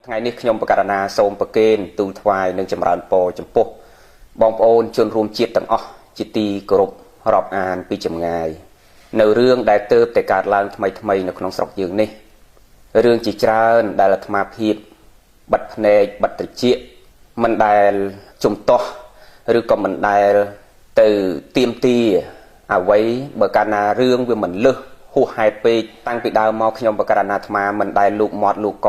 ថ្ងៃនេះខ្ញុំបកករណាសូមប្រគេនទូលថ្វាយនិងចម្រើនពរចំពោះបងប្អូនជនរួមជាតិទាំងអស់ជាទីគោរពរាប់អានពីចម្ងាយនៅរឿងដែលទើបតែកើតឡើងថ្មីនៅក្នុងស្រុកយើងនេះរឿងជាច្រើនដែលអាត្មាភាពបិទភ្នែកបិទត្រចៀកមិនដែលជំទាស់ឬក៏មិនដែលទៅទៀមទាអ្វីបើកាលណារឿងវាមិនលឹះហួសហេតុពេកតាំងពីដើមមកខ្ញុំបកករណាអាត្មាមិនដែលលូកមាត់លូកក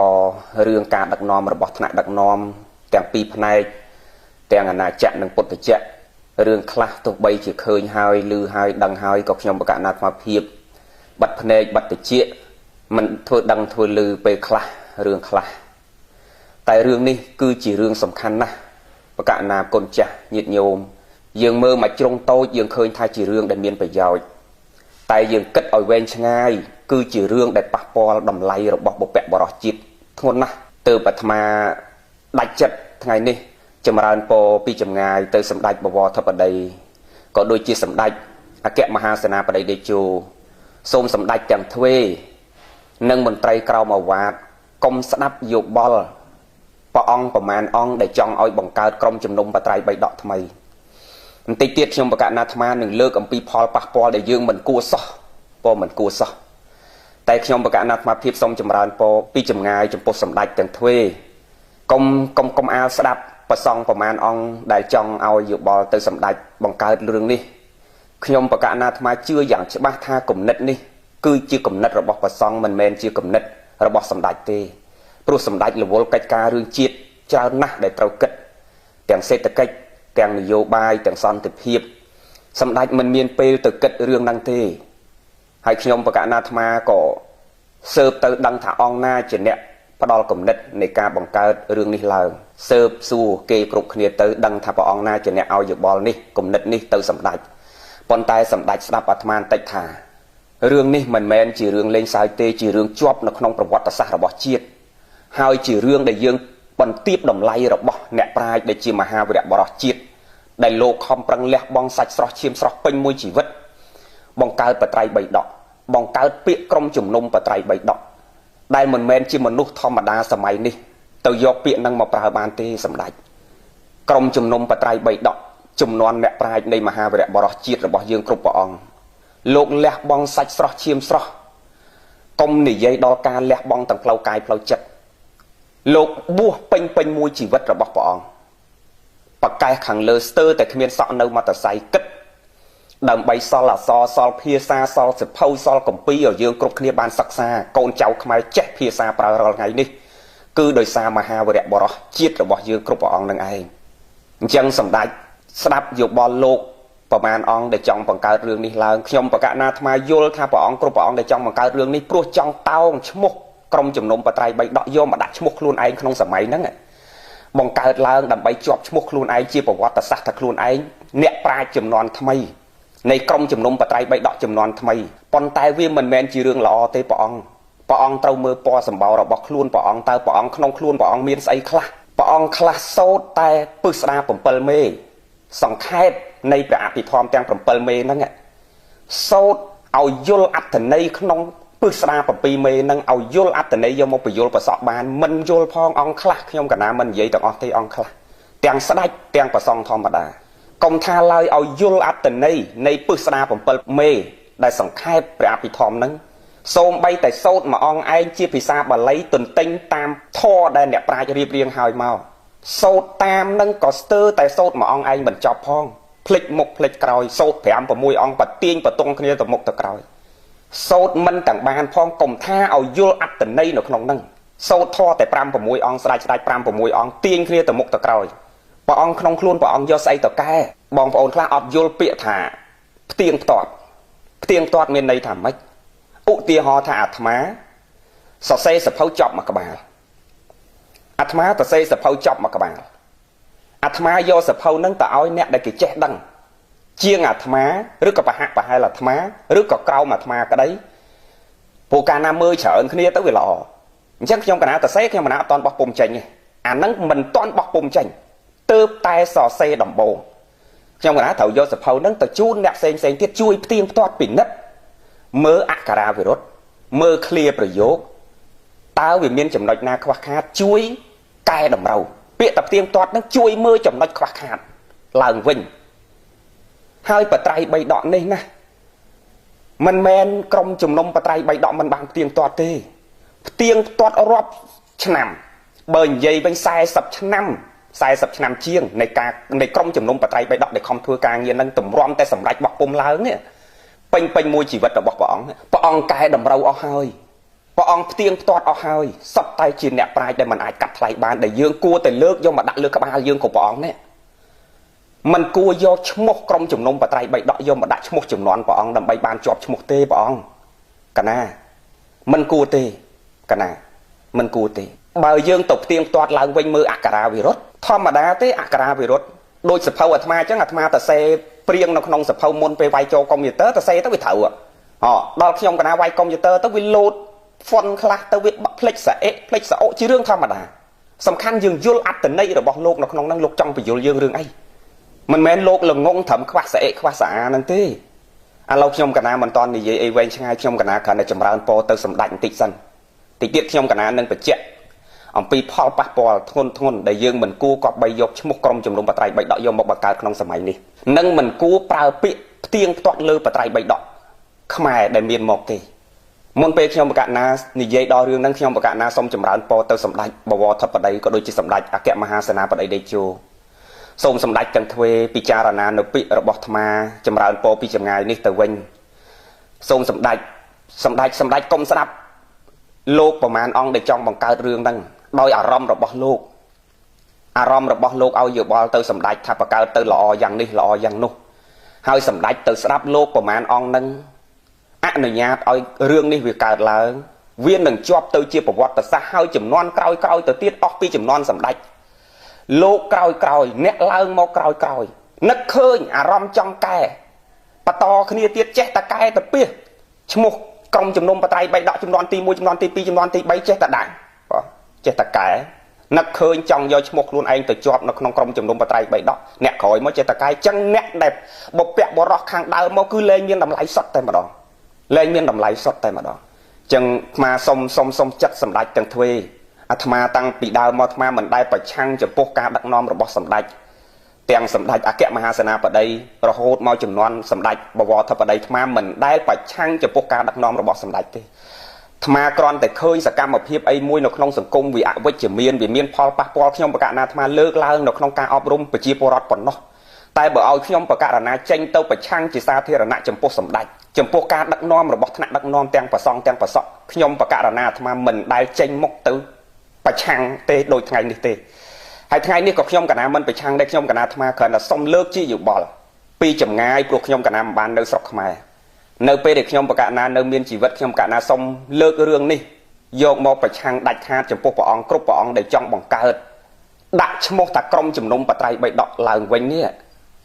រឿងការដឹកនាំរបស់ថ្នាក់ដឹកនាំទាំងពីរផ្នែកទាំងអាណាចក្រនិងពុទ្ធចក្ររឿងខ្លះទោះបីជាឃើញហើយឮហើយដឹងហើយក៏ខ្ញុំបកករណាអាត្មាភាពបិទភ្នែកបិទត្រចៀកមិនធ្វើដឹងធ្វើឮពេលខ្លះរឿងខ្លះតែរឿងនេះគឺជារឿងសំខាន់ណាស់បកករណាគុណចាស់ញាតិញោមយើងមើលមកជ្រុងតូចយើងឃើញថាជារឿងដែលមានប្រយោជន៍តែយើងគិតឲ្យវែងឆ្ងាយគឺជារឿងដែលប៉ះពាល់តម្លៃរបស់បុព្វបុរសជាតិធ្ងន់ណាស់ទើបអាត្មាដាច់ចិត្តថ្ងៃនេះចម្រើនពរពីចម្ងាយទៅសម្ដេចបវរធិបតីក៏ដូចជាសម្ដេចអគ្គមហាសេនាបតីតេជោសូមសម្ដេចទាំងទ្វេនិងមន្ត្រីក្រមអាវ៉ាតកុំស្ដាប់យោបល់ព្រះអង្គប្រមាណអង្គដែលចង់ឲ្យបង្កើតក្រុមជំនុំបត្រៃបីដកថ្មីបន្តិចទៀតខ្ញុំបកករណាអាត្មានឹងលើកអំពីផលប៉ះពាល់ដែលយើងមិនគួរសោះតែខ្ញុំបកករណាអាត្មាភាពសូមចម្រើនពរពីចម្ងាយចំពោះសម្ដេចទាំងទ្វេកុំអាលស្ដាប់ប្រសង់ប្រមាណអង្គដែលចង់ឲ្យយោបល់ទៅសម្ដេចបង្កើតរឿងនេះខ្ញុំបកករណាអាត្មាជឿយ៉ាងច្បាស់ថាគំនិតនេះគឺជាគំនិតរបស់ប្រសង់មិនមែនជាគំនិតរបស់សម្ដេចទេព្រោះសម្ដេចរវល់កិច្ចការរឿងជាតិច្រើនណាស់ដែលត្រូវគិតទាំងសេដ្ឋកិច្ចទាំងនយោបាយទាំងសន្តិភាពសម្ដេចមិនមានពេលទៅគិតរឿងហ្នឹងទេហើយខ្ញុំបកករណាអាត្មាក៏ស៊ើបទៅដឹងថាអង្គណាជាអ្នកផ្ដល់គំនិតនៃការបង្កើតរឿងនេះឡើងស៊ើបសួរគេគ្រប់គ្នាទៅដឹងថាព្រះអង្គណាជាអ្នកឲ្យយោបល់នេះគំនិតនេះទៅសម្ដេចប៉ុន្តែសម្ដេចស្ដាប់អាត្មាបន្តិចថារឿងនេះមិនមែនជារឿងលេងសើចទេជារឿងជាប់នៅក្នុងប្រវត្តិសាស្ត្ររបស់ជាតិហើយជារឿងដែលយើងបន្ទាបតម្លៃរបស់អ្នកប្រាជ្ញដែលជាមហាវីរបុរសជាតិដែលលោកខំប្រឹងលះបង់សាច់ស្រស់ឈាមស្រស់ពេញមួយជីវិតបង្កើតបត្រៃបីដកបង្កើតពាក្យក្រុមជំនុំបត្រៃបីដកដែលមិនមែនជាមនុស្សធម្មតាសម័យនេះទៅយកពាក្យនឹងមកប្រើបានទេសម្ដេចក្រុមជំនុំបត្រៃបីដកចំនួនអ្នកប្រាជ្ញនៃមហាវីរបុរសជាតិរបស់យើងគ្រប់ព្រះអង្គលោកលះបង់សាច់ស្រស់ឈាមស្រស់កុំនិយាយដល់ការលះបង់ទាំងផ្លូវកាយផ្លូវចិត្តលោកបួសពេញមួយជីវិតរបស់ព្រះអង្គប្រកែកខាងលើស្ទើរតែគ្មានសក់នៅមតស័យគិតដើម្បីសល់អក្សរសល់ភាសាសល់សិភៅសល់គម្ពីរឲ្យយើងគ្រប់គ្នាបានសិក្សាកូនចៅខ្មែរចេះភាសាប្រើរាល់ថ្ងៃនេះគឺដោយសារមហាវីរបុរសជាតិរបស់យើងគ្រប់ព្រះអង្គនឹងឯងអញ្ចឹងសម្ដេចស្ដាប់យោបល់លោកប្រមាណអង្គដែលចង់បង្កើតរឿងនេះឡើងខ្ញុំបកករណាអាត្មាយល់ថាព្រះអង្គគ្រប់ព្រះអង្គដែលចង់បង្កើតរឿងនេះព្រោះចង់តោងឈ្មោះក្រុមជំនុំបត្រៃបីដកយកមកដាក់ឈ្មោះខ្លួនឯងក្នុងសម័យហ្នឹងបង្កើតឡើងដើម្បីជាប់ឈ្មោះខ្លួនឯងជាប្រវត្តិសាស្ត្រថាខ្លួនឯងអ្នកប្រាជ្ញចំនួនថ្មីនៃក្រុមជំនុំបត្រៃបីដកចំនួនថ្មីប៉ុន្តែវាមិនមែនជារឿងល្អទេព្រះអង្គត្រូវមើលពណ៌សម្បោររបស់ខ្លួនព្រះអង្គតើព្រះអង្គក្នុងខ្លួនព្រះអង្គមានស្អីខ្លះព្រះអង្គខ្លះសោតតែពឹស្ដា7មេសង្ខេបនៃព្រះអភិធម្មទាំង7មេហ្នឹងសោតឲ្យយល់អត្ថន័យក្នុងពឹស្ដា7មេហ្នឹងឲ្យយល់អត្ថន័យយកមកបញ្យល់ប្រសក់បានមិនយល់ផងអង្គខ្លះខ្ញុំកណាមិននិយាយទាំងអស់ទេអង្គខ្លះទាំងស្ដេចទាំងប្រសងធម្មតាកុំថាឡើយឲ្យយល់អត្ថន័យនៃពឹស្ដា7មេដែលសង្ខេបព្រះអភិធម្មហ្នឹងសូម្បីតែសូត្រមួយអង្គឯងជាភាសាបាលីទន្ទិញតាមធម៌ដែលអ្នកប្រាជ្ញរៀបរៀងហើយមកសូត្រតាមហ្នឹងក៏ស្ទើរតែសូត្រមួយអង្គឯងមិនចប់ផងភ្លេចមុខភ្លេចក្រោយសូត្រ5 6អង្គបទាញបតុងគ្នាទៅមុខទៅក្រោយសូត្រមិនទាំងបានផងកុំថាឲ្យយល់អត្ថន័យនៅក្នុងហ្នឹងសូត្រធម៌តែ5 6អង្គស្ដេច5 6អង្គទាញគ្នាទៅមុខទៅក្រោយព្រះអង្គក្នុងខ្លួនព្រះអង្គយកស្អីទៅកែបងប្អូនខ្លះអត់យល់ពាក្យថាផ្ទៀងផ្ទាត់មានន័យថាម៉េចឧទាហរណ៍ថាអាត្មាសរសេរសភៅចប់មួយក្បាលអាត្មាសរសេរសភៅចប់មួយក្បាលអាត្មាយកសភៅហ្នឹងទៅឲ្យអ្នកដែលគេចេះដឹងជាងអាត្មាឬក៏ប្រហាក់ប្រហែលអាត្មាឬក៏ក្រោមអាត្មាក្តីព្រោះកាលណាមើលច្រើនគ្នាទៅវាល្អអញ្ចឹងខ្ញុំកណាសរសេរខ្ញុំកណាអត់តន់បោះពុំចេញទេអាហ្នឹងមិនតន់បោះពុំចេញទើបតែសរសេរដំបូងខ្ញុំកណាត្រូវយកសភៅហ្នឹងទៅជូនអ្នកផ្សេងទៀតជួយផ្ទៀងផ្ទាត់ពិនិត្យមើលអក្ខរាវិរុទ្ធមើលឃ្លាប្រយោគ តើវាមានចំណុចណាខ្វះខាតជួយកែតម្រូវពាក្យតាផ្ទៀងទាត់នឹងជួយមើលចំណុចខ្វះខាតឡើងវិញហើយបត្រៃបីដកនេះណាមិនមែនក្រុមជំនុំបត្រៃបីដកមិនបានផ្ទៀងទាត់ទេផ្ទៀងទាត់រាប់ឆ្នាំបើនិយាយវិញ40ឆ្នាំជាងនៃក្រុមជំនុំបត្រៃបីដកដែលខំធ្វើការងារនឹងតម្រាំតែសម្រេចបោះពុំឡើងនេះពេញមួយជីវិតរបស់ព្រះអង្គកែតម្រូវអស់ហើយព្រះអង្គផ្ទៀងផ្ទាត់អស់ហើយសុទ្ធតែជាអ្នកប្រាជ្ញដែលមិនអាចកាត់ថ្លៃបានដែលយើងគួរតែលើកយកមកដាក់លើក្បាលយើងcủaព្រះអង្គនេះមិនគួរយកឈ្មោះក្រុមជំនុំបត្រៃបីដកយកមកដាក់ឈ្មោះចំនួនព្រះអង្គដើម្បីបានជាប់ឈ្មោះទេព្រះអង្គកណាមិនគួរទេកណាមិនគួរទេបើយើងទៅផ្ទៀងផ្ទាត់ឡើងវិញមើលអក្ខរាវិរុទ្ធធម្មតាទេអក្ខរាវិរុទ្ធដូចសភៅអាត្មាអញ្ចឹងអាត្មាតសេព្រៀងនៅក្នុងសភៅមុនពេលវាយចូលកុំព្យូទ័រតសេទៅវាត្រូវដល់ខ្ញុំកណាវាយកុំព្យូទ័រទៅវាលោតហ្វុនខ្លះទៅវាផ្លិចសអិផ្លិចសអុជារឿងធម្មតាសំខាន់យើងយល់អត្តន័យរបស់លោកនៅក្នុងហ្នឹងលោកចង់បញ្យល់យើងរឿងអីមិនមែនលោកល្ងងត្រឹមខ្វះសអិខ្វះសាហ្នឹងទេឥឡូវខ្ញុំកណាមិនតន់និយាយអីវែងឆ្ងាយខ្ញុំកណាគ្រាន់តែចម្រើនពរទៅសម្ដេចបន្តិចសិនតិចទៀតខ្ញុំកណានឹងបញ្ជាក់អំពីផលប៉ះពាល់ធ្ងន់ដែលយើងមិនគួរគប្បីយកឈ្មោះក្រុមជំនុំបត្រៃបីដកយកមកបង្កើតក្នុងសម័យនេះនិងមិនគួរប្រើពាក្យផ្ទៀងផ្ទាត់លើបត្រៃបីដកខ្មែរដែលមានមកទេមុនពេលខ្ញុំបកណានិយាយដល់រឿងហ្នឹងខ្ញុំបកណាសូមចម្រើនពរទៅសម្ដេចបវរធិបតីក៏ដូចជាសម្ដេចអគ្គមហាសេនាបតីតេជោសូមសម្ដេចទាំងទ្វេពិចារណានៅពាក្យរបស់អាត្មាចម្រើនពរពីចម្ងាយនេះទៅវិញសូមសម្ដេចកុំស្ដាប់លោកប្រមាណអង្គដែលចង់បង្កើតរឿងហ្នឹងដោយអារម្មណ៍របស់លោកឲ្យយោបល់ទៅសម្ដេចថាបង្កើតទៅល្អយ៉ាងនេះល្អយ៉ាងនោះហើយសម្ដេចទៅស្ដាប់លោកប្រមាណអង្គហ្នឹងអនុញ្ញាតឲ្យរឿងនេះវាកើតឡើងវានឹងជាប់ទៅជាប្រវត្តិសាស្ត្រហើយចំនួនក្រោយទៅទៀតអស់ពីចំនួនសម្ដេចលោកក្រោយអ្នកឡើងមកក្រោយនឹកឃើញអារម្មណ៍ចង់កែបន្តគ្នាទៀតចេះតែកែទៅពីឈ្មោះក្រុមជំនុំបត្រៃបីដកចំនួនទី1ចំនួនទី2ចំនួនទី3ចេះតែដាក់ចេះតែកែនឹកឃើញចង់យកឈ្មោះខ្លួនឯងទៅជាប់នៅក្នុងក្រុមជំនុំបត្រៃបីដកអ្នកក្រោយមកចេះតែកែចឹងអ្នកដែលបពៈបរោះខាងដើមមកគឺលែងមានតម្លៃសុទ្ធតែម្ដងចឹងអាត្មាសុំចិត្តសម្ដេចទាំងទ្វេអាត្មាតាំងពីដើមមកអាត្មាមិនដែលប្រឆាំងចំពោះការដឹកនាំរបស់សម្ដេចទាំងសម្ដេចអគ្គមហាសេនាបតីរហូតមកចំនួនសម្ដេចបវរធិបតីអាត្មាមិនដែលប្រឆាំងចំពោះការដឹកនាំរបស់សម្ដេចទេអាត្មាគ្រាន់តែឃើញសកម្មភាពអីមួយនៅក្នុងសង្គមវាអវិជ្ជមានវាមានផលប៉ះពាល់ខ្ញុំបកណាអាត្មាលើកឡើងនៅក្នុងការអប់រំប្រជាពលរដ្ឋប៉ុណ្ណោះតែបើឲ្យខ្ញុំបកណាចេញទៅប្រឆាំងជាសាធារណៈចំពោះសម្ដេចចំពោះការដឹកនាំរបស់ថ្នាក់ដឹកនាំទាំងប្រសង់ទាំងប្រសក់ខ្ញុំបកណាអាត្មាមិនដែលចេញមុខទៅប្រឆាំងទេដូចថ្ងៃនេះទេហើយថ្ងៃនេះក៏ខ្ញុំកណាមិនប្រឆាំងដែរខ្ញុំកណាអាត្មាគ្រាន់តែសុំលើកជាយោបល់ពីចម្ងាយព្រោះខ្ញុំកណាមិនបាននៅស្រុកខ្មែរនៅពេលដែលខ្ញុំបកណានៅមានជីវិតខ្ញុំកណាសុំលើករឿងនេះយកមកប្រឆាំងដាច់ខាតចំពោះព្រះអង្គគ្រប់ព្រះអង្គដែលចង់បង្កើតដាក់ឈ្មោះថាក្រុមជំនុំបត្រៃបីដកឡើងវិញនេះ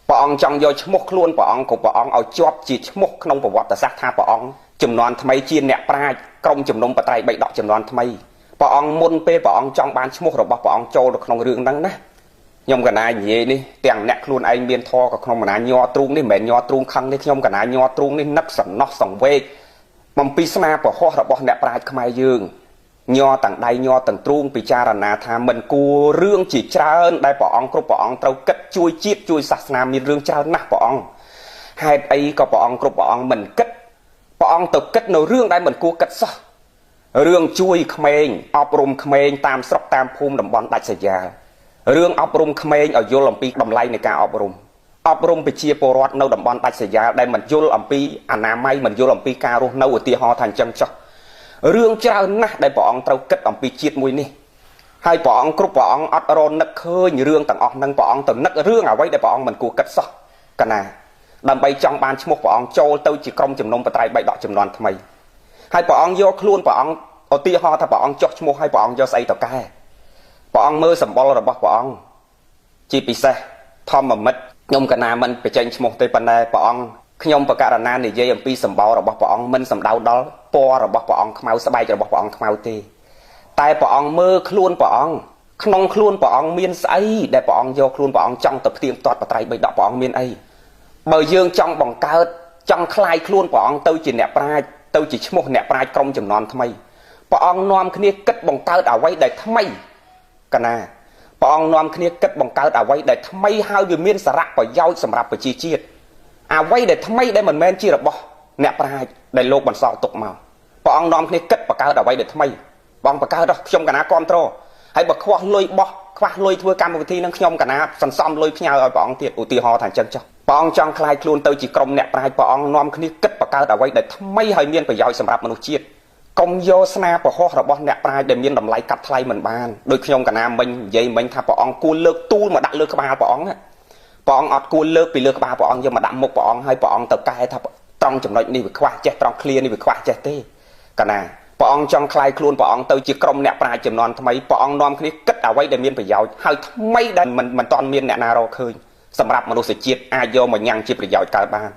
ព្រះអង្គចង់យកឈ្មោះខ្លួនព្រះអង្គគ្រប់ព្រះអង្គឲ្យជាប់ជាឈ្មោះក្នុងប្រវត្តិសាស្ត្រថាព្រះអង្គចំនួនថ្មីជាអ្នកប្រាជ្ញក្រុមជំនុំបត្រៃបីដកចំនួនថ្មីព្រះអង្គមុនពេលព្រះអង្គចង់បានឈ្មោះរបស់ព្រះអង្គចូលនៅក្នុងរឿងហ្នឹងណាខ្ញុំកណានិយាយនេះទាំងអ្នកខ្លួនឯងមានធរក៏ក្នុងកណាញ័រទ្រូងនេះមិនមែនញ័រទ្រូងខឹងនេះខ្ញុំកណាញ័រទ្រូងនេះនឹកសំណោះសង្វេគបំពីស្នាប្រហោះរបស់អ្នកប្រាជ្ញខ្មែរយើងញ័រទាំងដៃញ័រទាំងទ្រូងពិចារណាថាមិនគួររឿងជាច្រើនដែលព្រះអង្គគ្រប់ព្រះអង្គត្រូវគិតជួយជាតិជួយសាសនាមានរឿងច្រើនណាស់ព្រះអង្គហេតុអីក៏ព្រះអង្គគ្រប់ព្រះអង្គមិនគិតព្រះអង្គទៅគិតនៅរឿងដែលមិនគួរគិតសោះរឿងជួយក្មេងអប់រំក្មេងតាមស្រុកតាមភូមិតំបន់ដាច់ស្រយាលរឿងអប់រំក្មេងឲ្យយល់អំពីតម្លៃនៃការអប់រំប្រជាពលរដ្ឋនៅតំបន់ដាច់ស្រយាលដែលមិនយល់អំពីអនាម័យមិនយល់អំពីការរស់នៅឧទាហរណ៍ថាអញ្ចឹងចុះរឿងច្រើនណាស់ដែលព្រះអង្គត្រូវគិតអំពីជាតិមួយនេះហើយព្រះអង្គគ្រប់ព្រះអង្គអត់រនឹកឃើញរឿងទាំងអស់ហ្នឹងព្រះអង្គទៅនឹករឿងអ្វីដែលព្រះអង្គមិនគួរគិតសោះកណាដើម្បីចង់បានឈ្មោះព្រះអង្គចូលទៅជាក្រុមជំនុំបត្រៃបីដកចំនួនថ្មីហើយព្រះអង្គយកខ្លួនព្រះអង្គឧទាហរណ៍ថាព្រះអង្គចុះឈ្មោះហើយព្រះអង្គយកស្អីទៅកែព្រះអង្គមើលសម្បុររបស់ព្រះអង្គជាពិសេសធម្មមិត្តខ្ញុំកណាមិនបញ្ចេញឈ្មោះទេប៉ុន្តែព្រះអង្គខ្ញុំបកករណានិយាយអំពីសម្បុររបស់ព្រះអង្គមិនសំដៅដល់ពណ៌របស់ព្រះអង្គខ្មៅស្បែករបស់ព្រះអង្គខ្មៅទេតែព្រះអង្គមើលខ្លួនព្រះអង្គក្នុងខ្លួនព្រះអង្គមានស្អីដែលព្រះអង្គយកខ្លួនព្រះអង្គចង់ទៅផ្ទៀងផ្ទាត់បត្រៃបីដកព្រះអង្គមានអីបើយើងចង់បង្កើតចង់คลายខ្លួនព្រះអង្គទៅជាអ្នកប្រាជ្ញទៅជាឈ្មោះអ្នកប្រាជ្ញក្រុមចំនួនថ្មី ព្រះអង្គនាំគ្នាគិតបង្កើតអ្វីដែលថ្មីកណាព្រះអង្គនាំគ្នាគិតបង្កើតអ្វីដែលថ្មីហើយវាមានសារៈប្រយោជន៍សម្រាប់ប្រជាជាតិអ្វីដែលថ្មីដែលមិនមែនជារបស់អ្នកប្រាជ្ញដែលលោកបន្សល់ទុកមកព្រះអង្គនាំគ្នាគិតបង្កើតអ្វីដែលថ្មីបងបង្កើតខ្ញុំកណាគ្រប់គ្រងហើយបើខ្វះលុយបោះខ្វះលុយធ្វើកម្មវិធីនឹងខ្ញុំកណាសន្សំលុយផ្ញើឲ្យព្រះអង្គទៀតឧទាហរណ៍ថាអញ្ចឹងចុះព្រះអង្គចង់ខ្លាយខ្លួនទៅជាក្រុមអ្នកប្រាជ្ញព្រះអង្គនាំគ្នាគិតបង្កើតអ្វីដែលថ្មីហើយមានប្រយោជន៍សម្រាប់មនុស្សជាតិកុំយកស្នាពហុសរបស់អ្នកប្រាជ្ញដែលមានតម្លៃកាត់ថ្លៃមិនបានដោយខ្ញុំកណាមិញនិយាយមិញថាព្រះអង្គគួរលើកទូលមកដាក់លើក្បាលព្រះអង្គព្រះអង្គអត់គួរលើកពីលើក្បាលព្រះអង្គយកមកដាក់មុខព្រះអង្គហើយព្រះអង្គទៅកែថាត្រង់ចំណុចនេះវាខ្វះចេះត្រង់ឃ្លានេះវាខ្វះចេះទេកណាព្រះអង្គចង់ខ្លាយខ្លួនព្រះអង្គទៅជាក្រុមអ្នកប្រាជ្ញចំនួនថ្មីព្រះអង្គនាំគ្នាគិតអ្វីដែលមានប្រយោជន៍ហើយថ្មីដែលមិនទាន់មានអ្នកណារកឃើញសម្រាប់មនុស្សជាតិអាចយកមកញ៉ាំងជាប្រយោជន៍កើតបាន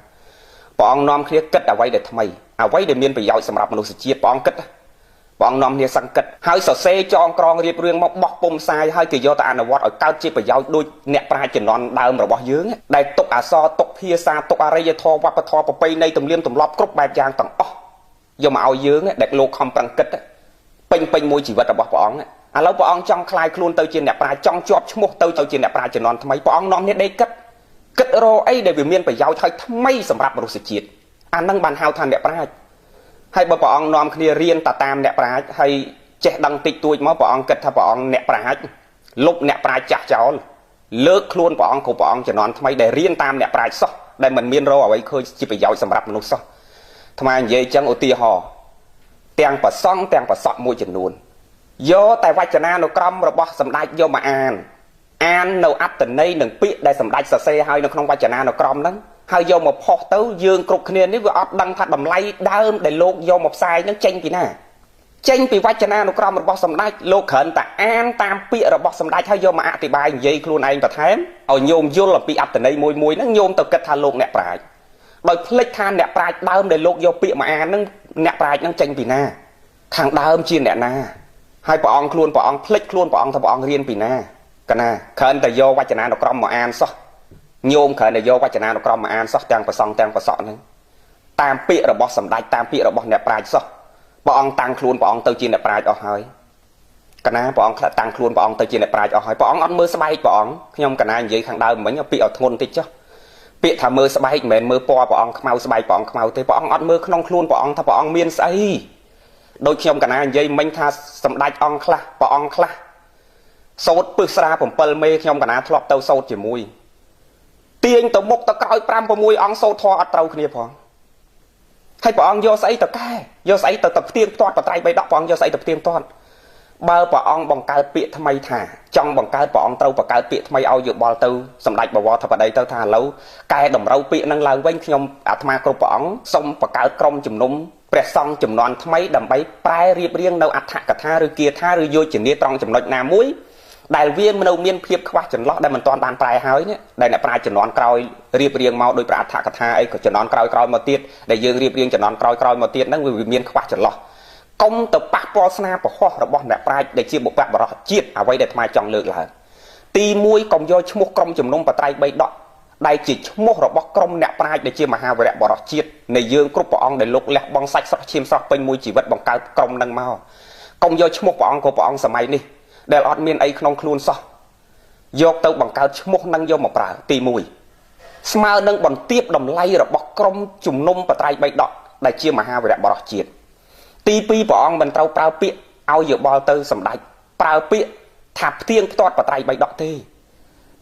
ព្រះអង្គនាំគ្នាគិតអ្វីដែលថ្មីអ្វីដែលមានប្រយោជន៍សម្រាប់មនុស្សជាតិព្រះអង្គគិតព្រះអង្គនាំគ្នាសង្កត់ហើយសរសេរចងក្រងរៀបរៀងមកបោះពុំផ្សាយហើយគេយកទៅអនុវត្តឲ្យកើតជាប្រយោជន៍ដូចអ្នកប្រាជ្ញជំនាន់ដើមរបស់យើងដែលទុកអក្សរទុកភាសាទុកអរិយធម៌វប្បធម៌ប្រពៃណីទំនៀមទម្លាប់គ្រប់បែបយ៉ាងទាំងអស់យកមកឲ្យយើងដែលលោកខំប្រឹងគិតពេញមួយជីវិតរបស់ព្រះអង្គឥឡូវព្រះអង្គចង់ខ្លាយខ្លួនទៅជាអ្នកប្រាជ្ញចង់ជាប់ឈ្មោះទៅជាអ្នកប្រាជ្ញជំនាន់ថ្មីព្រះអង្គនាំគ្នាដេកគិតរកអីដែលវាមានប្រយោជន៍ហើយថ្មីសម្រាប់មនុស្សជាតិអានឹងបានហៅថាអ្នកប្រាជ្ញហើយបើព្រះអង្គនាំគ្នារៀនតាមអ្នកប្រាជ្ញហើយចេះដឹងតិចតួចមកព្រះអង្គគិតថាព្រះអង្គអ្នកប្រាជ្ញលុបអ្នកប្រាជ្ញចាស់ចោលលើកខ្លួនព្រះអង្គគ្រប់ព្រះអង្គជំនាន់ថ្មីដែលរៀនតាមអ្នកប្រាជ្ញសោះដែលមិនមានរកអ្វីឃើញជាប្រយោជន៍សម្រាប់មនុស្សសោះអាត្មានិយាយចឹងឧទាហរណ៍ទាំងប្រសង់ទាំងប្រសក់មួយចំនួនយកតែវចនានុក្រមរបស់សម្ដេចយកមកអាននៅអត្តន័យនិងពាក្យដែលសម្ដេចសរសេរឲ្យនៅក្នុងវចនានុក្រមហ្នឹងហើយយកមកផុសទៅយើងគ្រប់គ្នានេះវាអត់ដឹងថាតម្លៃដើមដែលលោកយកមកផ្សាយហ្នឹងចេញពីណាចេញពីវចនានុក្រមរបស់សម្ដេចលោកគ្រាន់តែអានតាមពាក្យរបស់សម្ដេចហើយយកមកអធិប្បាយនិយាយខ្លួនឯងបន្ថែមឲ្យញោមយល់អំពីអត្តន័យមួយហ្នឹងញោមទៅគិតថាលោកអ្នកប្រាជ្ញដោយភ្លេចថាអ្នកប្រាជ្ញដើមដែលលោកយកពាក្យមកអានហ្នឹងអ្នកប្រាជ្ញហ្នឹងចេញពីណាខាងដើមជាអ្នកណាហើយព្រះអង្គខ្លួនព្រះអង្គភ្លេចខ្លួនព្រះអង្គថាព្រះអង្គរៀនពីណាកណាគ្រាន់តែយកវចនានុក្រមមកអានសោះញោមគ្រាន់តែយកវចនានុក្រមមកអានសោះទាំងប្រសង់ទាំងប្រសក់ហ្នឹងតាមពាក្យរបស់សម្ដេចតាមពាក្យរបស់អ្នកប្រាជ្ញសោះព្រះអង្គតាំងខ្លួនព្រះអង្គទៅជាអ្នកប្រាជ្ញអស់ហើយកណាព្រះអង្គតាំងខ្លួនព្រះអង្គទៅជាអ្នកប្រាជ្ញអស់ហើយព្រះអង្គអត់មើលស្បែកព្រះអង្គខ្ញុំកណានិយាយខាងដើមមិញពាក្យឲ្យធ្ងន់តិចចុះពាក្យថាមើលស្បែកមិនមែនមើលពណ៌ព្រះអង្គខ្មៅស្បែកព្រះអង្គខ្មៅទេព្រះអង្គអត់មើលក្នុងខ្លួនព្រះអង្គថាព្រះអង្គមានស្អីដូចខ្ញុំកណានិយាយមិញថាសម្ដេចអង្គខ្លះព្រះអង្គខ្លះសូត្រពឹសស្រា7មេខ្ញុំកណាធ្លាប់ទៅសូត្រជាមួយទាញទៅមុខទៅក្រោយ5 6អង្គសូត្រធម៌អត់ត្រូវគ្នាផងហើយព្រះអង្គយកស្អីទៅកែយកស្អីទៅផ្ទៀងផ្ទាត់បត្រៃបីដកព្រះអង្គយកស្អីទៅផ្ទៀងផ្ទាត់បើព្រះអង្គបង្កើតពាក្យថ្មីថាចង់បង្កើតព្រះអង្គត្រូវបង្កើតពាក្យថ្មីឲ្យយោបល់ទៅសម្ដេចបវរធិបតីទៅថាឥឡូវកែតម្រូវពាក្យនឹងឡើងវិញខ្ញុំអាត្មាគ្រប់ព្រះអង្គសូមបង្កើតក្រុមជំនុំព្រះសង្ឃចំនួនថ្មីដើម្បីប្រែរៀបរៀងនៅអត្ថកថាឬគាថាឬយោជនាត្រង់ចំណុចណាមួយដែលវានៅមានភាពខ្វះចន្លោះដែលមិនទាន់បានប្រែហើយនេះដែលអ្នកប្រាជ្ញជំនាន់ក្រោយរៀបរៀងមកដោយប្រអត្ថកថាអីក៏ជំនាន់ក្រោយមកទៀតដែលយើងរៀបរៀងជំនាន់ក្រោយមកទៀតហ្នឹងវាមានខ្វះចន្លោះកុំទៅប៉ះពាល់ស្នាពហុសរបស់អ្នកប្រាជ្ញដែលជាបុព្វបុរសជាតិអ្វីដែលអាត្មាចង់លើកឡើងទី1កុំយកឈ្មោះក្រុមជំនុំបត្រៃបីដកដែលជាឈ្មោះរបស់ក្រុមអ្នកប្រាជ្ញដែលជាមហាវីរៈបុរសជាតិនៃយើងគ្រប់ព្រះអង្គដែលលោកលះបង់សាច់ស្រស់ឈាមស្រស់ពេញមួយជីវិតបង្កើតក្រុមនឹងមកកុំយកឈ្មោះព្រះអង្គក៏ព្រះអង្គសម័យនេះដែលអត់មានអីក្នុងខ្លួនសោះយកទៅបង្កើតឈ្មោះនឹងយកមកប្រើទី1ស្មើនឹងបន្ទាបតម្លៃរបស់ក្រុមជំនុំបត្រៃបីដកដែលជាមហាវីរៈបុរសជាតិទី2ព្រះអង្គមិនត្រូវប្រើពាក្យឲ្យយោបល់ទៅសម្ដេចប្រើពាក្យថាផ្ទៀងផ្ទាត់បត្រៃបីដកទេ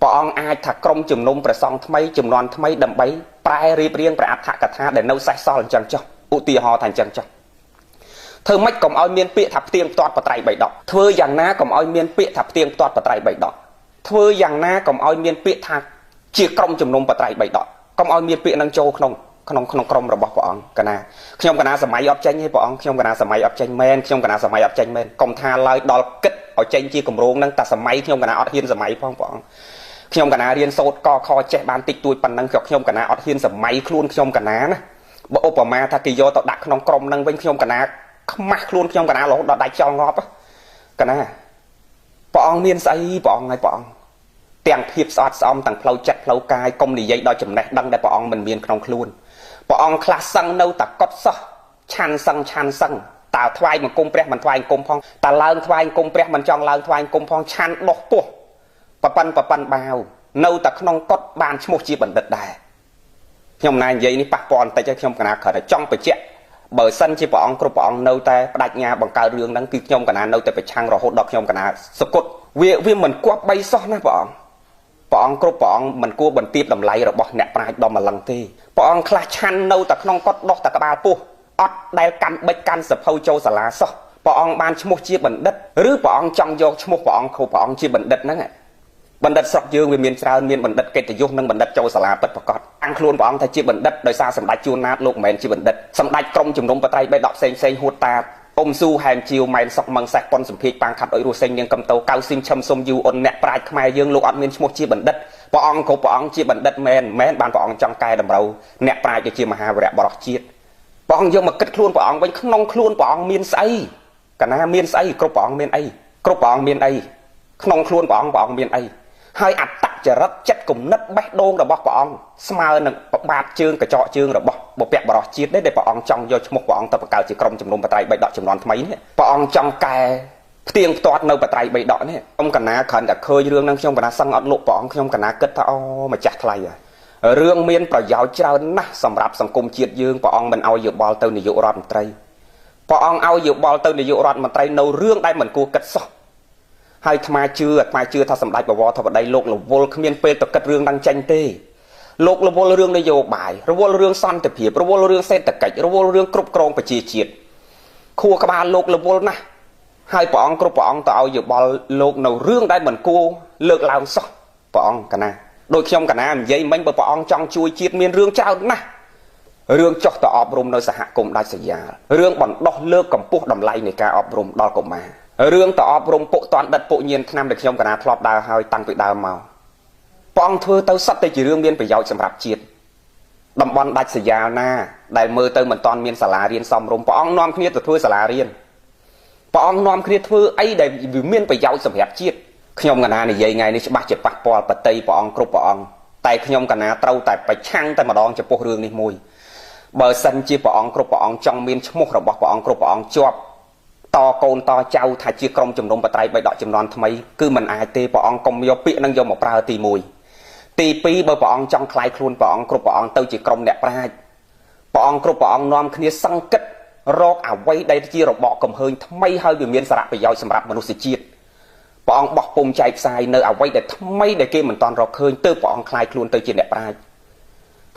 ព្រះអង្គអាចថាក្រុមជំនុំព្រះសង្ឃថ្មីចំនួនថ្មីដើម្បីប្រែរៀបរៀងព្រះអត្ថកថាដែលនៅសេសសល់អញ្ចឹងចុះឧទាហរណ៍ថាអញ្ចឹងចុះធ្វើម៉េចកុំឲ្យមានពាក្យថាផ្ទៀងផ្ទាត់បត្រៃបីដកធ្វើយ៉ាងណាកុំឲ្យមានពាក្យថាផ្ទៀងផ្ទាត់បត្រៃបីដកធ្វើយ៉ាងណាកុំឲ្យមានពាក្យថាជាក្រុមជំនុំបត្រៃបីដកកុំឲ្យមានពាក្យនឹងចូលក្នុងក្រុមរបស់ព្រះអង្គកណាខ្ញុំកណាសម័យអត់ចេញទេព្រះអង្គខ្ញុំកណាសម័យអត់ចេញមែនខ្ញុំកណាសម័យអត់ចេញមែនកុំថាឡើយដល់គិតឲ្យចេញជាគម្រោងហ្នឹងតែសម័យខ្ញុំកណាអត់ហ៊ានសម័យផងព្រះអង្គខ្ញុំកណារៀនសូត្រកខចេះបានតិចតួចប៉ុណ្ណឹងខ្ញុំកណាអត់ហ៊ានសម័យខ្លួនខ្ញុំកណាណាបើឧបមាថាគេយកទៅដាក់ក្នុងក្រុមហ្នឹងវិញខ្ញុំកណាខ្មាស់ខ្លួនខ្ញុំកណារហូតដល់ដាច់ចោលងាប់កណាព្រះអង្គមានស្អីព្រះអង្គហើយព្រះអង្គទាំងភាពស្អត់ស្អំទាំងផ្លូវចិត្តផ្លូវកាយកុំនិយាយដល់ចំណេះដឹងដែលព្រះអង្គមិនមានក្នុងខ្លួនព្រះអង្គខ្លះសឹងនៅតែកត់សោះឆាន់សឹង ตาថ្វាយបង្គំព្រះមិនថ្វាយបង្គំផងតាឡើងថ្វាយបង្គំព្រះមិនចង់ឡើងថ្វាយបង្គំផងឆាន់ដោះពោះប៉ប៉ិនបាវនៅតែក្នុងកុដបានឈ្មោះជាបណ្ឌិតដែរខ្ញុំណានិយាយនេះប៉ះពាល់បន្តិចឲ្យខ្ញុំកណាគ្រាន់តែចង់បញ្ជាក់បើសិនជាព្រះអង្គគ្រប់ព្រះអង្គនៅតែបដិញ្ញាបង្កើតរឿងហ្នឹងគឺខ្ញុំកណានៅតែប្រឆាំងរហូតដល់ខ្ញុំកណាសគត់វាមិនគប្បីសោះណាព្រះអង្គគ្រប់ព្រះអង្គមិនគួរបន្ទាបតម្លៃរបស់អ្នកប្រាជ្ញដល់ម្លឹងទេព្រះអង្គខ្លះឆាន់នៅតែក្នុងកុដដោះតែក្បាលពោះអត់ដែលកាន់បិចកាន់សភៅចូលសាលាសោះព្រះអង្គបានឈ្មោះជាបណ្ឌិតឬព្រះអង្គចង់យកឈ្មោះព្រះអង្គគ្រប់ព្រះអង្គជាបណ្ឌិតហ្នឹងបណ្ឌិតស្រុកយើងវាមានច្រើនមានបណ្ឌិតកិត្តិយសនិងបណ្ឌិតចូលសាលាពិតប្រាកដអង្គខ្លួនព្រះអង្គថាជាបណ្ឌិតដោយសារសម្ដេចជួនណាតលោកមិនមែនជាបណ្ឌិតសម្ដេចក្រុមជំនុំបត្រៃបៃដកផ្សេងហួតតាអ៊ុំស៊ូហែមជីវម៉ែនសុកមង្សេះប៉ុនសម្ភារប៉ាងខាត់អុយរស់សេងនាងកំតោកៅស៊ីមឈឹមសុំយូអ៊ុនអ្នកប្រាជ្ញខ្មែរយើងលោកអត់មានឈ្មោះជាបណ្ឌិតព្រះអង្គគ្រប់ព្រះអង្គជាបណ្ឌិតមែនបានព្រះអង្គចង់កែតម្រូវអ្នកប្រាជ្ញជាមហាវីរៈបរិសជាតិព្រះអង្គយកមកគិតខ្លួនព្រះអង្គវិញក្នុងខ្លួនព្រះអង្គមានស្អីកាលណាមានស្អីគ្រប់ព្រះអង្គមានអីគ្រប់ព្រះអង្គមានអីក្នុងខ្លួនព្រះអង្គមានអីហើយអត្តចរិតចិត្តគំនិតបេះដូងរបស់ព្រះអង្គស្មើនឹងបាតជើងកញ្ចក់ជើងរបស់បុព្វបរិសជាតិដែលព្រះអង្គចង់យកឈ្មោះព្រះអង្គទៅបង្កើតជាក្រុមជំនុំបត្រៃបៃដកចំនួនថ្មីនេះព្រះអង្គចង់កែផ្ទៀងផ្ទាត់នៅបត្រៃបៃដកនេះខ្ញុំកណាគ្រាន់តែឃើញរឿងហ្នឹងខ្ញុំកណាសឹងអត់លោកព្រះអង្គខ្ញុំកណាគិតថាអូម្ចាស់ថ្លៃរឿងមានប្រយោជន៍ច្រើនណាស់សម្រាប់សង្គមជាតិយើងព្រះអង្គមិនឲ្យយោបល់ទៅនាយករដ្ឋមន្ត្រីព្រះអង្គឲ្យយោបល់ទៅនាយករដ្ឋមន្ត្រីនៅរឿងដែលមិនគួរគិតសោះហើយអាត្មាជឿថាសម្ដេចបវរធិបតីលោករវល់គ្មានពេលទៅគិតរឿងហ្នឹងចេញទេលោករវល់រឿងនយោបាយរវល់រឿងសន្តិភាពរវល់រឿងសេដ្ឋកិច្ចរវល់រឿងគ្រប់គ្រងប្រជាជាតិខួរក្បាលលោករវល់ណាស់ហើយព្រះអង្គគ្រប់ព្រះអង្គទៅឲ្យយោបល់លោកនៅរឿងដែលមិនគួរលើកឡើងសោះព្រះអង្គកណាដូចខ្ញុំកណានិយាយមិញបើព្រះអង្គចង់ជួយជាតិមានរឿងច្រើនណាស់រឿងចោះទៅអប់រំនៅសហគមន៍ដាច់ស្រយាលរឿងបណ្ដោះលើកកម្ពស់តម្លៃនៃការអប់រំដល់កុមាររឿងទៅអប់រំពុកតាន់ដិតពុកញៀនឆ្នាំដែលខ្ញុំកណាធ្លាប់ដើរហើយតាំងពីដើមមកព្រះអង្គធ្វើទៅសុទ្ធតែជារឿងមានប្រយោជន៍សម្រាប់ជាតិតំបន់ដាច់ស្រយាលណាដែលមើលទៅមិនតាន់មានសាលារៀនសមរម្យព្រះអង្គនាំគ្នាទៅធ្វើសាលារៀនព្រះអង្គនាំគ្នាធ្វើអីដែលវាមានប្រយោជន៍សម្រាប់ជាតិខ្ញុំកណានិយាយថ្ងៃនេះច្បាស់ជាប៉ះពាល់បតីព្រះអង្គគ្រប់ព្រះអង្គតែខ្ញុំកណាត្រូវតែប្រឆាំងតែម្ដងចំពោះរឿងនេះមួយបើសិនជាព្រះអង្គគ្រប់ព្រះអង្គចង់មានឈ្មោះរបស់ព្រះអង្គគ្រប់ព្រះអង្គជាប់តកូនតចៅថាជាក្រុមជំនុំបត្រៃបៃដកចំនួនថ្មីគឺមិនអាចទេព្រះអង្គកុំយកពាក្យនឹងយកមកប្រើទី1ទី2បើព្រះអង្គចង់คลายខ្លួនព្រះអង្គគ្រប់ព្រះអង្គទៅជាក្រុមអ្នកប្រាជ្ញព្រះអង្គគ្រប់ព្រះអង្គនាំគ្នាសង្កត់រកអ្វីដែលជារបបកំហើញថ្មីហើយវាមានសារៈប្រយោជន៍សម្រាប់មនុស្សជាតិព្រះអង្គបោះពុំចែកផ្សាយនៅអ្វីដែលថ្មីដែលគេមិនទាន់រកឃើញទើបព្រះអង្គคลายខ្លួនទៅជាអ្នកប្រាជ្ញ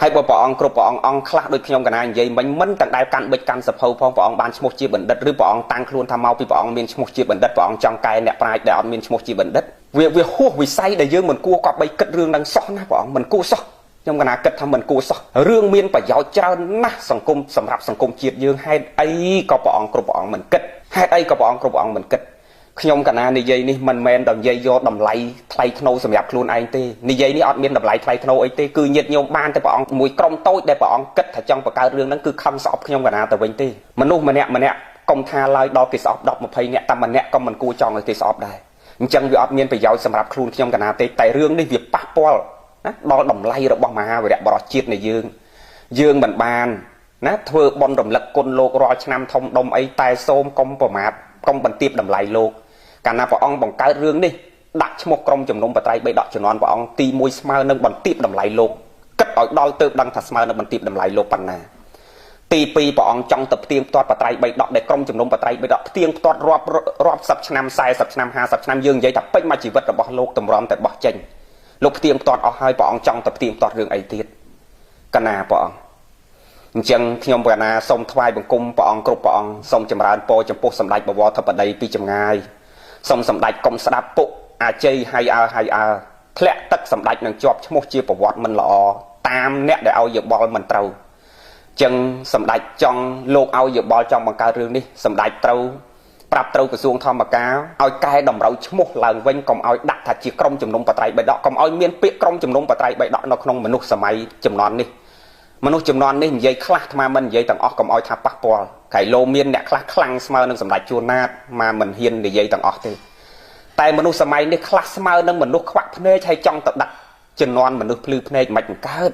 ហើយបើព្រះអង្គគ្រប់ព្រះអង្គខ្លះដូចខ្ញុំកណានិយាយមិនទាំងដែលកាន់បិចកាន់សភៅផងព្រះអង្គបានឈ្មោះជាបណ្ឌិតឬព្រះអង្គតាំងខ្លួនថាមកពីព្រះអង្គមានឈ្មោះជាបណ្ឌិតព្រះអង្គចង់កែអ្នកប្រាជ្ញដែលអត់មានឈ្មោះជាបណ្ឌិតវាហួសវិស័យដែលយើងមិនគួរគប្បីគិតរឿងហ្នឹងសោះណាព្រះអង្គមិនគួរសោះខ្ញុំកណាគិតថាមិនគួរសោះរឿងមានប្រយោជន៍ច្រើនណាស់សង្គមសម្រាប់សង្គមជាតិយើងហេតុអីក៏ព្រះអង្គគ្រប់ព្រះអង្គមិនគិតហេតុអីក៏ព្រះអង្គគ្រប់ព្រះអង្គមិនគិតខ្ញុំកណានិយាយនេះមិនមែនដល់និយាយយកតម្លៃថ្លៃធ្នូសម្រាប់ខ្លួនឯងទេនិយាយនេះអត់មានតម្លៃថ្លៃធ្នូអីទេគឺញាតិញោមបានតែព្រះអង្គមួយក្រុមតូចដែលព្រះអង្គគិតថាចង់បង្កើតរឿងហ្នឹងគឺខំស្អប់ខ្ញុំកណាទៅវិញទេមនុស្សម្នាក់កុំថាឡើយដល់គេស្អប់10 20នាក់តែម្នាក់ក៏មិនគួរចង់ឲ្យគេស្អប់ដែរអញ្ចឹងវាអត់មានប្រយោជន៍សម្រាប់ខ្លួនខ្ញុំកណាទេតែរឿងនេះវាប៉ះពាល់ណាដល់តម្លៃរបស់មហាវីរៈបរិសជាតិនៃយើងមិនបានណាធ្វើបុណ្យរំលឹកគុណលោករាល់ឆ្នាំធំដុំអីតែសូមកុំប្រមាថកុំបន្ទាបតម្លៃលោកកាលណាព្រះអង្គបង្កើតរឿងនេះដាក់ឈ្មោះក្រុមជំនុំបត្រៃបៃដកជំនាន់ព្រះអង្គទី1ស្មើនឹងបន្ទាបតម្លៃលោកគិតឲ្យដល់ទៅដឹងថាស្មើនឹងបន្ទាបតម្លៃលោកប៉ុណ្ណាទី2ព្រះអង្គចង់ទៅផ្ទៀងផ្ទាត់បត្រៃបៃដកដែលក្រុមជំនុំបត្រៃបៃដកផ្ទៀងផ្ទាត់រាប់សិបឆ្នាំ40ឆ្នាំ50ឆ្នាំយើងនិយាយថាពេញមួយជីវិតរបស់លោកតម្រាំតែបោះចេញលោកផ្ទៀងផ្ទាត់អស់ហើយព្រះអង្គចង់ទៅផ្ទៀងផ្ទាត់រឿងអីទៀតកណាព្រះអង្គអញ្ចឹងខ្ញុំកណាសូមថ្វាយបង្គំព្រះអង្គគ្រប់ព្រះអង្គសូមចម្រើនពរចំពោះសម្ដេចបវរធិបតីពីចម្ងាយសូមសម្ដេចកុំស្ដាប់ពុកអាជ័យហើយធ្លាក់ទឹកសម្ដេចនឹងជាប់ឈ្មោះជាប្រវត្តិមិនល្អតាមអ្នកដែលឲ្យយោបល់មិនត្រូវចឹងសម្ដេចចង់លោកឲ្យយោបល់ចង់បង្កើតរឿងនេះសម្ដេចត្រូវប្រាប់ត្រូវក្រសួងធម្មការឲ្យកែតម្រូវឈ្មោះឡើងវិញកុំឲ្យដាក់ថាជាក្រុមជំនុំបត្រៃបៃដកកុំឲ្យមានពាក្យក្រុមជំនុំបត្រៃបៃដកនៅក្នុងមនុស្សសម័យចំនួននេះមនុស្សចំនួននេះនិយាយខ្លះអាត្មាមិននិយាយទាំងអស់កុំឲ្យថាប៉ះពាល់ក្រៃលោមានអ្នកខ្លះខ្លាំងស្មើនឹងសម្ដេចជួនណាតមកមិនហ៊ាននិយាយទាំងអស់ទេតែមនុស្សសម័យនេះខ្លះស្មើនឹងមនុស្សខ្វាក់ភ្នែកហើយចង់ទៅដាក់ជំនាន់មនុស្សភ្លឺភ្នែកមិនកើត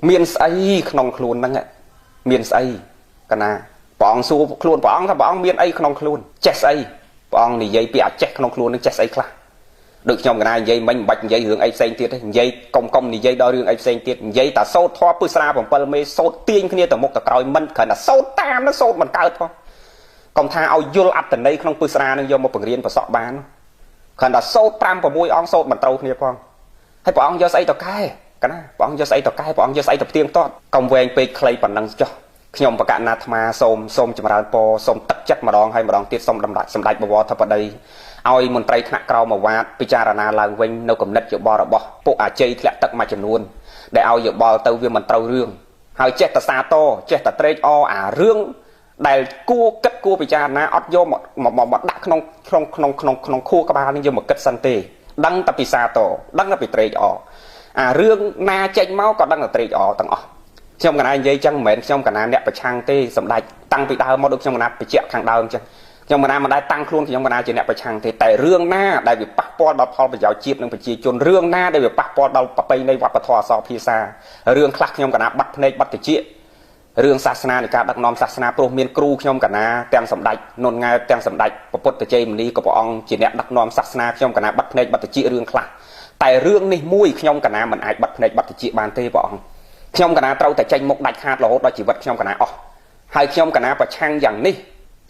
មានស្អីក្នុងខ្លួនហ្នឹងមានស្អីកណា ព្រះអង្គសួរខ្លួនព្រះអង្គថាព្រះអង្គមានអីក្នុងខ្លួនចេះស្អីព្រះអង្គនិយាយពីអាចចេះក្នុងខ្លួននឹងចេះស្អីខ្លះដូចខ្ញុំកណានិយាយមិញមិនបាច់និយាយរឿងអីផ្សេងទៀតទេនិយាយកុំនិយាយដល់រឿងអីផ្សេងទៀតនិយាយតែសូត្រធម៌ពឹស្រា7មេសូត្រទាញគ្នាទៅមុខទៅក្រោយមិនគ្រាន់តែសូត្រតាមនឹងសូត្រមិនកើតផងកុំថាឲ្យយល់អត្តន័យក្នុងពឹស្រានឹងយកមកបង្រៀនប្រសក់បានគ្រាន់តែសូត្រ5 6អង្គសូត្រមិនត្រូវគ្នាផងហើយព្រះអង្គយកស្អីទៅកែកណាព្រះអង្គយកស្អីទៅកែព្រះអង្គយកស្អីទៅផ្ទៀងផ្ទាត់កុំវែងពេកខ្លីប៉ុណ្ណឹងចុះខ្ញុំបកណាអាត្មាសូមចម្រើនពរសូមទឹកចិត្តម្ដងហើយម្ដងទៀតសូមសម្ដេចបវរធិបតីឲ្យមន្ត្រីថ្នាក់ក្រោមអាវ៉ាតពិចារណាឡើងវិញនៅគំនិតយោបល់របស់ពួកអាជ័យធ្លាក់ទឹកមួយចំនួនដែលឲ្យយោបល់ទៅវាមិនត្រូវរឿងហើយចេះតែសាទរចេះតែត្រេកអរអារឿងដែលគួរគិតគួរពិចារណាអត់យកមកដាក់ក្នុងខួរក្បាលនឹងយកមកគិតសិនទេដឹងតែពីសាទរដឹងតែពីត្រេកអរអារឿងណាចេញមកក៏ដឹងតែត្រេកអរទាំងអស់ខ្ញុំកណានិយាយចឹងមិនមែនខ្ញុំកណាអ្នកប្រឆាំងទេសម្ដេចតាំងពីដើមមកដូចខ្ញុំកណាបញ្ជាក់ខាងដើមចឹងខ្ញុំកណាមិនដែលតាំងខ្លួនខ្ញុំកណាជាអ្នកប្រឆាំងទេតែរឿងណាដែលវាប៉ះពាល់ដល់ផលប្រយោជន៍ជាតិនិងប្រជាជនរឿងណាដែលវាប៉ះពាល់ដល់ប្រពៃណីវប្បធម៌អក្សរភាសារឿងខ្លះខ្ញុំកណាបាត់ភ្នែកបាត់តិចរឿងសាសនានៃការដឹកនាំសាសនាព្រោះមានគ្រូខ្ញុំកណាទាំងសម្ដេចនុនង៉ែទាំងសម្ដេចពុទ្ធជ័យមនីក៏ព្រះអង្គជាអ្នកដឹកនាំសាសនាខ្ញុំកណាបាត់ភ្នែកបាត់តិចរឿងខ្លះតែរឿងនេះមួយខ្ញុំកណាមិនអាចបាត់ភ្នែកបាត់តិចបានទេព្រះអង្គខ្ញុំកណាត្រូវតែចេញមុខដាច់ខាតរហូតដល់ជីវិតខ្ញុំកណាអស់ហើយខ្ញុំកណាប្រឆាំងយ៉ាងនេះ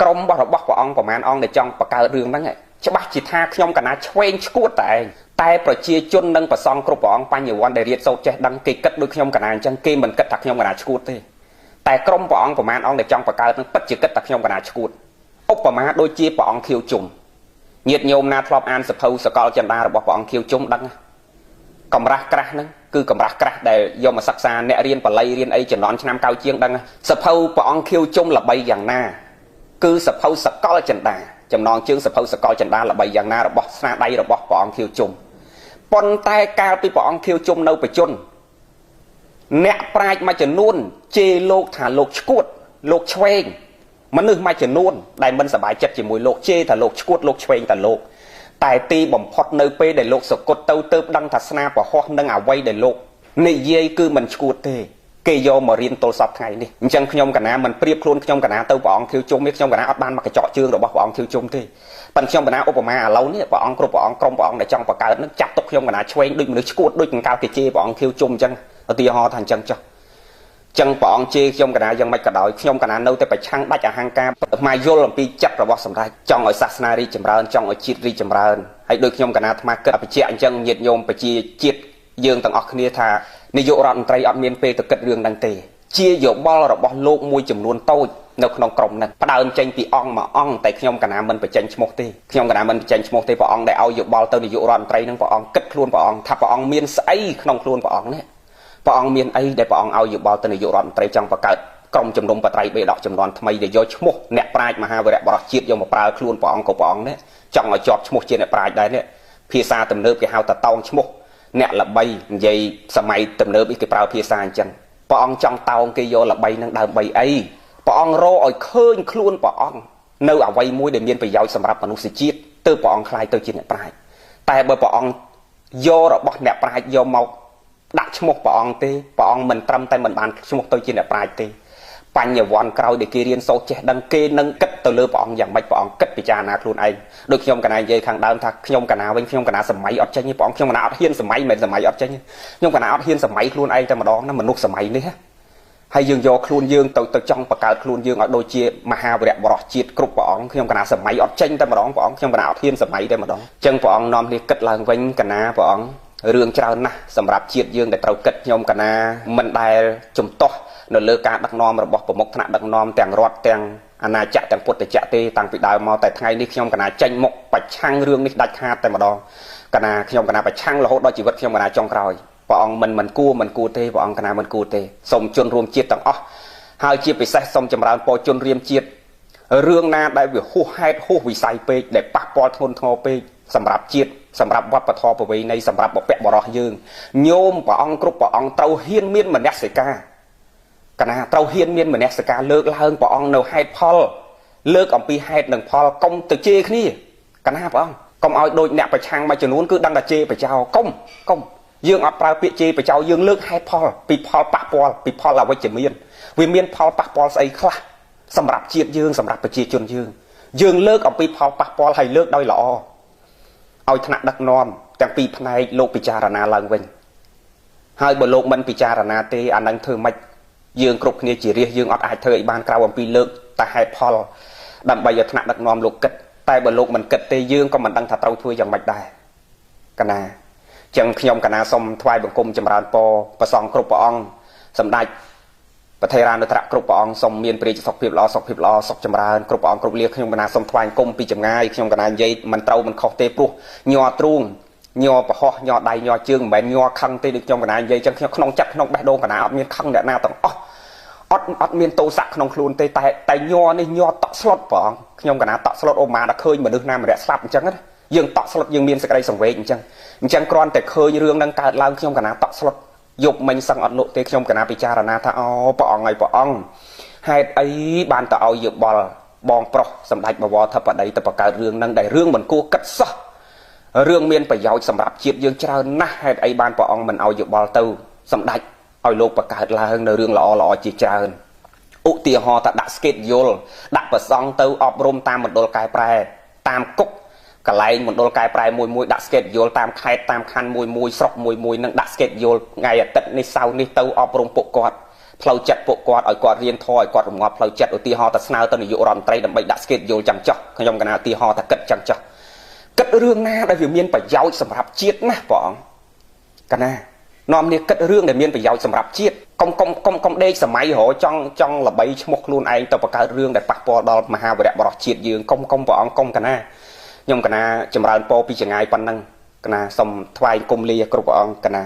ក្រុមរបស់ព្រះអង្គប្រមាណអង្គដែលចង់បង្កើតរឿងហ្នឹងច្បាស់ជាថាខ្ញុំកណាឆ្វេងឆ្កួតតែប្រជាជននិងប្រសង់គ្រប់ព្រះអង្គបញ្ញវន្តដែលរៀនសូត្រចេះដឹងគេគិតដូចខ្ញុំកណាអញ្ចឹងគេមិនគិតថាខ្ញុំកណាឆ្កួតទេតែក្រុមព្រះអង្គប្រមាណអង្គដែលចង់បង្កើតនឹងពិតជាគិតថាខ្ញុំកណាឆ្កួតឧបមាដូចជាព្រះអង្គខៀវជុំញាតិញោមណាធ្លាប់អានសភៅសកលចិន្តារបស់ព្រះអង្គខៀវជុំដឹងកម្រាស់ក្រាស់ហ្នឹងគឺកម្រាស់ក្រាស់ដែលយកមកសិក្សាអ្នករៀនបល័យរៀនអីជំនាន់ឆ្នាំកៅជាងដឹងសភៅព្រះអង្គខៀវជុំល្បីយ៉ាងណាគឺសភៅសកលចិន្តាចំណងជើងសភៅសកលចិន្តាល្បីយ៉ាងណារបស់ស្នាដៃរបស់ព្រះអង្គខៀវជុំប៉ុន្តែកាលពីព្រះអង្គខៀវជុំនៅបច្ចុប្បន្នអ្នកប្រាជ្ញមួយចំនួនជេរលោកថាលោកឆ្កួតលោកឆ្វេងមនុស្សមួយចំនួនដែលមិនសប្បាយចិត្តជាមួយលោកជេរថាលោកឆ្កួតលោកឆ្វេងតែលោកតែទីបំផុតនៅពេលដែលលោកសកុតទៅដឹងថាស្នាប្រហោះនឹងអ្វីដែលលោកនិយាយគឺមិនឆ្កួតទេគេយកមករៀនទល់សពថ្ងៃនេះអញ្ចឹងខ្ញុំកណាមិនប្រៀបខ្លួនខ្ញុំកណាទៅព្រះអង្គខៀវជុំនេះខ្ញុំកណាអត់បានមកកញ្ចក់ជើងរបស់ព្រះអង្គខៀវជុំទេប៉ុន្តែខ្ញុំកណាឧបមាឥឡូវនេះព្រះអង្គគ្រប់ព្រះអង្គក្រុមព្រះអង្គដែលចង់បង្កើតនឹងចាត់ទុកខ្ញុំកណាឆ្វេងដូចមនុស្សឆ្កួតដូចកង្កោគេជេរព្រះអង្គខៀវជុំអញ្ចឹងឧទាហរណ៍ថាអញ្ចឹងចុះចឹងព្រះអង្គជេរខ្ញុំកណាយ៉ាងម៉េចក៏ដោយខ្ញុំកណានៅតែប្រឆាំងដាច់អហង្ការមកយល់អំពីចិត្តរបស់សម្ដេចចង់ឲ្យសាសនារីកចម្រើនចង់ឲ្យជាតិរីកចម្រើនហើយដូចខ្ញុំកណាអាត្មាគិតបញ្ជាក់អញ្ចឹងញាតិញោមប្រជាជាតិយើងទាំងអស់គ្នាថានាយករដ្ឋមន្ត្រីអត់មានពេលទៅគិតរឿងហ្នឹងទេជាយោបល់របស់លោកមួយចំនួនតូចនៅក្នុងក្រុមហ្នឹងផ្ដើមចេញពីអង្គមួយអង្គតែខ្ញុំកណាមិនបញ្ចេញឈ្មោះទេខ្ញុំកណាមិនបញ្ចេញឈ្មោះទេព្រះអង្គដែលឲ្យយោបល់ទៅនាយករដ្ឋមន្ត្រីហ្នឹងព្រះអង្គគិតខ្លួនព្រះអង្គថាព្រះអង្គមានស្អីក្នុងខ្លួនព្រះអង្គនេះព្រះអង្គមានអីដែលព្រះអង្គឲ្យយោបល់ទៅនាយករដ្ឋមន្ត្រីចង់បង្កើតក្រុមជំនុំបត្រៃបេដកចំនួនថ្មីដែលយកឈ្មោះអ្នកប្រាជ្ញមហាវីរៈបរិសុទ្ធជាតិយកមកប្រើខ្លួនព្រះអង្គក៏ព្រះអង្គនេះចង់ឲ្យជាប់ឈ្មោះជាអ្នកប្រាជ្ញដែរនេះភាសាទំនើបគេហៅថាតោងឈ្មោះអ្នកល្បីនិយាយសម័យទំនើបគេប្រើភាសាអញ្ចឹងព្រះអង្គចង់តោងគេយកល្បីនឹងដើម្បីអីព្រះអង្គរកឲ្យឃើញខ្លួនព្រះអង្គនៅអ្វីមួយដែលមានប្រយោជន៍សម្រាប់មនុស្សជាតិទើបព្រះអង្គខ្លាយទៅជាអ្នកប្រាជ្ញតែបើព្រះអង្គយករបស់អ្នកប្រាជ្ញយកមកដាក់ឈ្មោះព្រះអង្គទេព្រះអង្គមិនត្រឹមតែមិនបានឈ្មោះទៅជាអ្នកប្រាជ្ញទេបញ្ញវន្តក្រោយដែលគេរៀនសូត្រចេះដឹងគេនឹងគិតទៅលើព្រះអង្គយ៉ាងម៉េចព្រះអង្គគិតពិចារណាខ្លួនឯងដូចខ្ញុំកណានិយាយខាងដើមថាខ្ញុំកណាវិញខ្ញុំកណាសម័យអត់ចេញទេព្រះអង្គខ្ញុំកណាអត់ហ៊ានសម័យមិនសម័យអត់ចេញទេខ្ញុំកណាអត់ហ៊ានសម័យខ្លួនឯងតែម្ដងណាមនុស្សសម័យនេះហើយយើងយកខ្លួនយើងទៅចង់បង្កើតខ្លួនយើងឲ្យដូចជាមហាវីរៈបរិសុទ្ធជាតិគ្រប់ព្រះអង្គខ្ញុំកណាសម័យអត់ចេញតែម្ដងព្រះអង្គខ្ញុំកណាអត់ហ៊ានសម័យតែម្ដងអញ្ចឹងព្រះអង្គនាំគ្នាគិតឡើងវិញកណាព្រះអង្គរឿងច្រើនណាស់សម្រាប់ជាតិយើងដែលត្រូវគិតខ្ញុំកណាមិនដែលជំទាស់នៅលើការដឹកនាំរបស់ប្រមុខថ្នាក់ដឹកនាំទាំងរដ្ឋទាំងអាណាចក្រទាំងពុទ្ធចក្រទេតាំងពីដើមមកតែថ្ងៃនេះខ្ញុំកណាចេញមុខប្រឆាំងរឿងនេះដាច់ខាតតែម្ដងកណាខ្ញុំកណាប្រឆាំងរហូតដល់ជីវិតខ្ញុំកណាចុងក្រោយព្រះអង្គមិនគួរទេព្រះអង្គកណាមិនគួរទេសូមជន់រួមជាតិទាំងអស់ហើយជាពិសេសសូមចម្រើនពរជន់រៀមជាតិរឿងណាដែលវាហួសហេតុហួសវិស័យពេកដែលប៉ះពាល់ធ្ងន់ធ្ងរពេកសម្រាប់ជាតិសម្រាប់វប្បធម៌ប្រវេណីសម្រាប់បុព្វបុរសយើងញោមព្រះអង្គគ្រប់ព្រះអង្គត្រូវហ៊ានមានមនសិការកណាត្រូវហ៊ានមានមនសិការលើកឡើងព្រះអង្គនៅហេតុផលលើកអំពីហេតុនិងផលកុំទៅជេរគ្នាកណាព្រះអង្គកុំឲ្យដូចអ្នកប្រឆាំងមួយចំនួនគឺដឹងតែជេរបចោកុំយើងអត់ប្រើពាក្យជេរបចោយើងលើកហេតុផលពីផលប៉ះពាល់ពីផលអវិជ្ជមានវាមានផលប៉ះពាល់ស្អីខ្លះ សម្រាប់ជាតិយើងសម្រាប់ប្រជាជនយើងលើកអំពីផលប៉ះពាល់ឲ្យលើកដោយល្អឲ្យថ្នាក់ដឹកនាំទាំងពីរផ្នែកលោកពិចារណាឡើងវិញហើយបើលោកមិនពិចារណាទេអានឹងធ្វើម៉េចយើងគ្រប់គ្នាជារាជយើងអត់អាចធ្វើឲ្យបានក្រៅអំពីលើកតែហេតុផលដើម្បីឲ្យថ្នាក់ដឹកនាំលោកគិតតែបើលោកមិនគិតទេយើងក៏មិនដឹងថាត្រូវធ្វើយ៉ាងម៉េចដែរកណាចឹងខ្ញុំកណាសូមថ្វាយបង្គំចម្រើនពរព្រះសង្ឃគ្រប់ព្រះអង្គសម្ដេចប្រធេរានុត្រៈគ្រប់ព្រះអង្គសូមមានព្រះរាជសុខភាពល្អសុខភាពល្អសុខចម្រើនគ្រប់ព្រះអង្គគ្រប់លាខ្ញុំកណាសូមថ្វាយបង្គំពីចម្ងាយខ្ញុំកណានិយាយមិនត្រូវមិនខុសទេព្រោះញ័រទ្រូងញ័រប្រហោះញ័រដៃញ័រជើងមិនមែនញ័រខឹងទេដូចខ្ញុំកណានិយាយចឹងខ្ញុំក្នុងចិត្តក្នុងបេះដូងកណាអត់មានខឹងអ្នកណាទាំងអស់អត់មានទោសៈក្នុងខ្លួនទេតែញ័រនេះញ័រតក់ស្លុតព្រះអង្គខ្ញុំកណាតក់ស្លុតអូម៉ាដល់ឃើញមនុស្សណាម្នាក់ស្លាប់អញ្ចឹងណាយើងតក់ស្លុតយើងមានសេចក្តីសង្វេគអញ្ចឹងគ្រាន់តែឃើញរឿងនឹងកើតឡើងខ្ញុំកណាតក់ស្លុតយប់មិញសឹងអត់លក់ទេខ្ញុំកណាពិចារណាថាអូព្រះអង្គហើយព្រះអង្គហេតុអីបានទៅឲ្យយោបល់បងប្រុសសម្ដេចបវរធិបតីទៅបង្កើតរឿងនឹងដែលរឿងមិនគួរគិតសោះរឿងមានប្រយោជន៍សម្រាប់ជាតិយើងច្រើនណាស់ហេតុអីបានព្រះអង្គមិនឲ្យយោបល់ទៅសម្ដេចឲ្យលោកបង្កើតឡើងនៅរឿងល្អជាច្រើនឧទាហរណ៍ថាដាក់ស្កេតយល់ដាក់ប្រសង់ទៅអប់រំតាមមណ្ឌលកែប្រែតាមគុកកន្លែងមណ្ឌលកែប្រែមួយដាក់ស្កេតយល់តាមខេត្តតាមខណ្ឌមួយស្រុកមួយនឹងដាក់ស្កេតយល់ថ្ងៃអាទិត្យនេះសៅរ៍នេះទៅអប់រំពួកគាត់ផ្លូវចិត្តពួកគាត់ឲ្យគាត់រៀនធម៌ឲ្យគាត់រងាប់ផ្លូវចិត្តឧទាហរណ៍ថាស្នើទៅនាយករដ្ឋមន្ត្រីដើម្បីដាក់ស្កេតយល់ចាំចោះខ្ញុំកណាឧទាហរណ៍ថាគិតចាំចោះគិតរឿងណាដែលវាមានប្រយោជន៍សម្រាប់ជាតិណាព្រះអង្គកណានាំនេះគិតរឿងដែលមានប្រយោជន៍សម្រាប់ជាតិកុំដេកសម័យរហចង់ល្បីឈ្មោះខ្លួនឯងទៅបង្កើតរឿងដែលប៉ះពាល់ដល់មហាវីរៈបរិសុទ្ធជាតិយើងកុំព្រះអង្គកុំកណាខ្ញុំកណាចម្រើនពរពីចងាយប៉ុណ្ណឹងកណាសូមថ្វាយគុំលាគ្រប់ព្រះអង្គកណា